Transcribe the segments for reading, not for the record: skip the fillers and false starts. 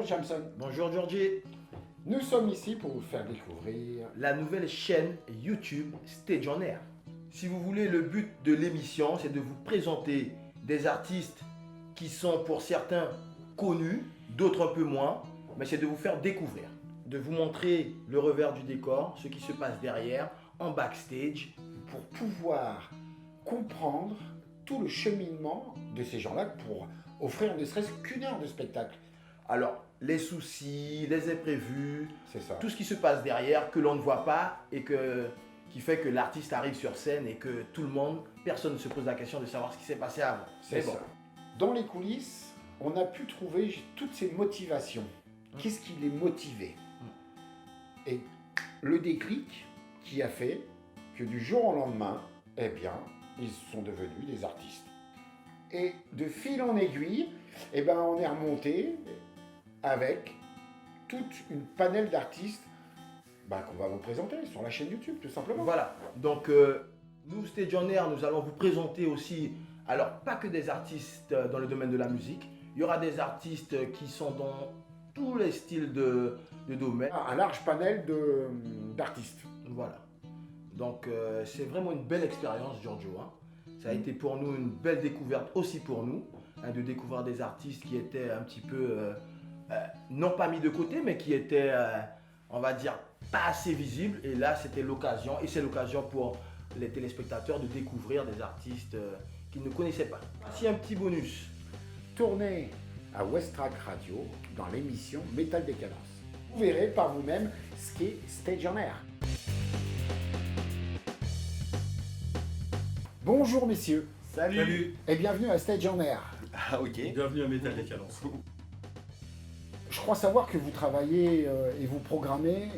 Jamson. Bonjour Georgie. Nous sommes ici pour vous faire découvrir La nouvelle chaîne YouTube Stage on Air. Si vous voulez, le but de l'émission, c'est de vous présenter des artistes qui sont pour certains connus, d'autres un peu moins, mais c'est de vous faire découvrir, de vous montrer le revers du décor, ce qui se passe derrière, en backstage. pour pouvoir comprendre tout le cheminement de ces gens-là pour offrir ne serait-ce qu'une heure de spectacle. Alors, les soucis, les imprévus, C'est ça. tout ce qui se passe derrière que l'on ne voit pas et qui fait que l'artiste arrive sur scène et que tout le monde, personne ne se pose la question de savoir ce qui s'est passé avant. C'est Mais bon. ça. Dans les coulisses, on a pu trouver toutes ces motivations. Qu'est-ce qui les motivait? Et le déclic qui a fait que du jour au lendemain, eh bien, ils sont devenus des artistes. Et de fil en aiguille, eh ben, on est remonté avec toute une panel d'artistes qu'on va vous présenter sur la chaîne YouTube, tout simplement. Voilà, donc nous, Stage on Air, nous allons vous présenter aussi, alors pas que des artistes dans le domaine de la musique, il y aura des artistes qui sont dans tous les styles de domaine. Un large panel d'artistes. Voilà, donc c'est vraiment une belle expérience, Giorgio. Hein. Ça a été pour nous une belle découverte aussi pour nous, hein, de découvrir des artistes qui étaient un petit peu, non pas mis de côté, mais qui étaient, on va dire, pas assez visibles. Et là, c'était l'occasion, et c'est l'occasion pour les téléspectateurs de découvrir des artistes qu'ils ne connaissaient pas. Voici un petit bonus. Tourné à Westrack Radio dans l'émission Métal Décadence. Vous verrez par vous-même ce qu'est Stage on Air. Bonjour messieurs Salut. et bienvenue à Stage on Air. Ah ok. Bienvenue à Métal Décadence. Je crois savoir que vous travaillez et vous programmez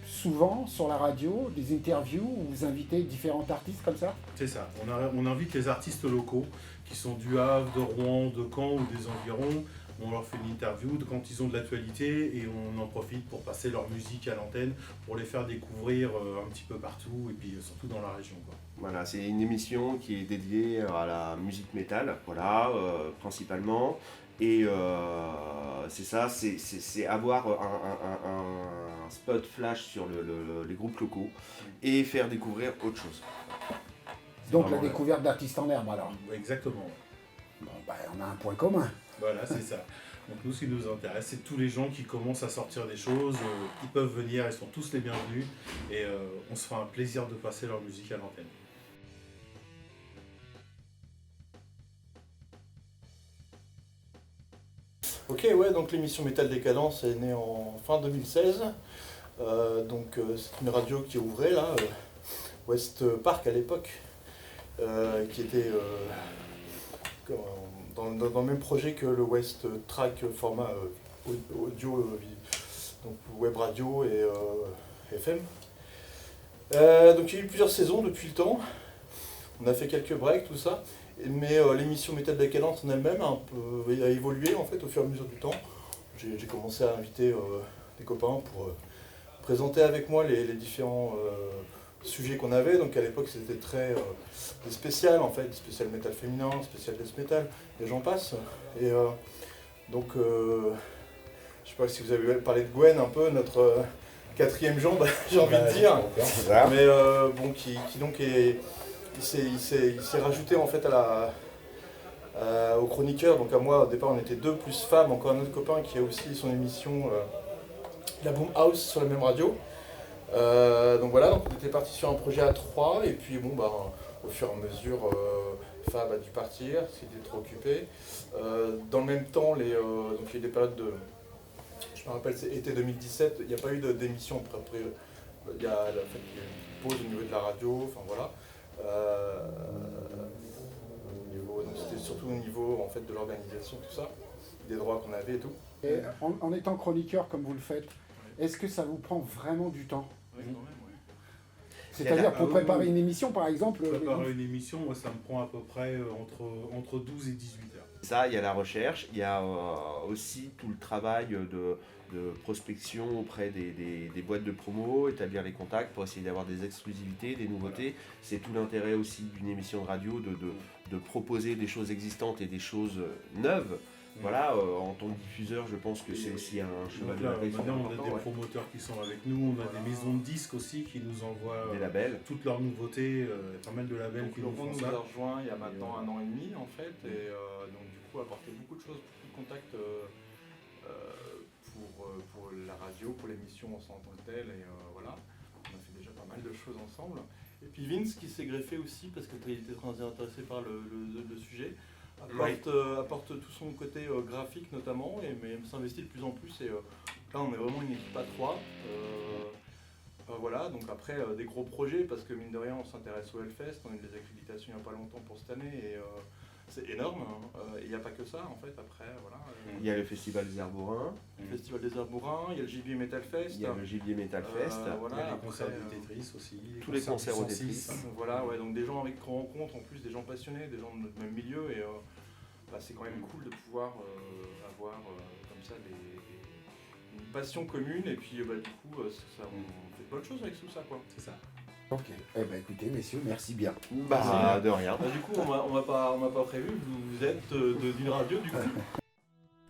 souvent sur la radio des interviews où vous invitez différents artistes comme ça. C'est ça, on invite les artistes locaux qui sont du Havre, de Rouen, de Caen ou des environs. On leur fait une interview quand ils ont de l'actualité et on en profite pour passer leur musique à l'antenne, pour les faire découvrir un petit peu partout et puis surtout dans la région, quoi. Voilà, c'est une émission qui est dédiée à la musique métal, voilà, principalement. Et c'est ça, c'est avoir un spot flash sur les groupes locaux et faire découvrir autre chose. Donc Vraiment, la découverte d'artistes en herbe alors. Exactement. Bon, on a un point commun. Voilà, c'est ça. Donc nous, ce qui nous intéresse, c'est tous les gens qui commencent à sortir des choses. Ils peuvent venir, ils sont tous les bienvenus. Et on se fera un plaisir de passer leur musique à l'antenne. Ok, ouais, donc l'émission Métal Décadence est née en fin 2016. C'est une radio qui ouvrait là, West Park à l'époque, qui était dans le même projet que le West Track format audio, donc web radio et FM. Donc il y a eu plusieurs saisons depuis le temps. On a fait quelques breaks, tout ça. Mais l'émission Métal Décadence en elle-même a évolué en fait au fur et à mesure du temps. J'ai commencé à inviter des copains pour présenter avec moi les différents sujets qu'on avait. Donc à l'époque c'était très des spéciales en fait, des spéciales métal féminin, spéciales death metal, et j'en passe. Et je sais pas si vous avez parlé de Gwen un peu, notre quatrième jambe, j'ai envie de dire. Mais qui donc est. Il s'est rajouté en fait au chroniqueur, donc à moi au départ on était deux plus femmes, encore un autre copain qui a aussi son émission La Boom House sur la même radio. Donc voilà, donc on était parti sur un projet à trois et puis au fur et à mesure Fab a dû partir, parce qu'il était trop occupé. Dans le même temps, donc il y a eu des périodes de, je me rappelle c'est été 2017, il n'y a pas eu d'émission après, il y a eu une pause au niveau de la radio, enfin voilà. Donc c'était surtout au niveau en fait, de l'organisation, tout ça, des droits qu'on avait et tout. Et en étant chroniqueur comme vous le faites, est-ce que ça vous prend vraiment du temps? Oui, quand même, oui. C'est-à-dire pour préparer une émission par exemple? Préparer une émission, moi, ça me prend à peu près entre 12 et 18 heures. Ça, il y a la recherche, il y a aussi tout le travail de prospection auprès des boîtes de promo, établir les contacts pour essayer d'avoir des exclusivités, des nouveautés. C'est tout l'intérêt aussi d'une émission de radio de proposer des choses existantes et des choses neuves Voilà, en tant que diffuseur, je pense que c'est aussi un chemin Donc de là, réflexion. maintenant, on a important, des ouais. promoteurs qui sont avec nous, on a des maisons de disques aussi qui nous envoient Des labels. toutes leurs nouveautés, il y a pas mal de labels Donc qui nous Laurent font nous a ça. rejoint il y a maintenant 1 an et demi en fait, et donc du coup a apporté beaucoup de choses, beaucoup de contacts pour la radio, pour l'émission en tant que telle, et voilà, on a fait déjà pas mal de choses ensemble. Et puis Vince qui s'est greffé aussi parce qu'il était très intéressé par le sujet, apporte tout son côté graphique notamment, mais s'investit de plus en plus, et là on est vraiment une équipe à 3. Voilà, donc après des gros projets, parce que mine de rien on s'intéresse au Hellfest, on a eu des accréditations il n'y a pas longtemps pour cette année, et c'est énorme, hein. Il n'y a pas que ça en fait, après voilà. Il y a le Festival des Arborins, Le Festival des Arborins, il y a le Gibier Metal Fest. il y a le Gibier Metal Fest, Il y Voilà, a les après, concerts du Tetris aussi. tous les concerts au du 106. Tetris. Voilà, ouais, donc des gens avec qu'on rencontre, en plus des gens passionnés, des gens de notre même milieu, et c'est quand même cool de pouvoir avoir comme ça une passion commune, et puis du coup on fait de bonnes choses avec tout ça, quoi. C'est ça. Ok. Eh ben écoutez, messieurs, merci bien. Bah, de rien. Du coup on m'a pas prévu, vous êtes d'une radio du coup.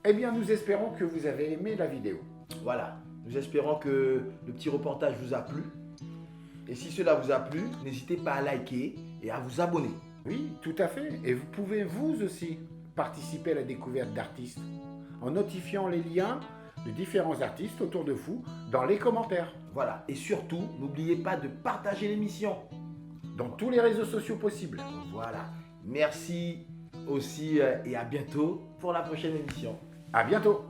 Eh bien, nous espérons que vous avez aimé la vidéo. Voilà, nous espérons que le petit reportage vous a plu. Et si cela vous a plu, n'hésitez pas à liker et à vous abonner. Oui, tout à fait. Et vous pouvez vous aussi participer à la découverte d'artistes en notifiant les liens de différents artistes autour de vous dans les commentaires, Voilà, et surtout, n'oubliez pas de partager l'émission. dans tous les réseaux sociaux possibles. Voilà, merci aussi et à bientôt pour la prochaine émission. À bientôt.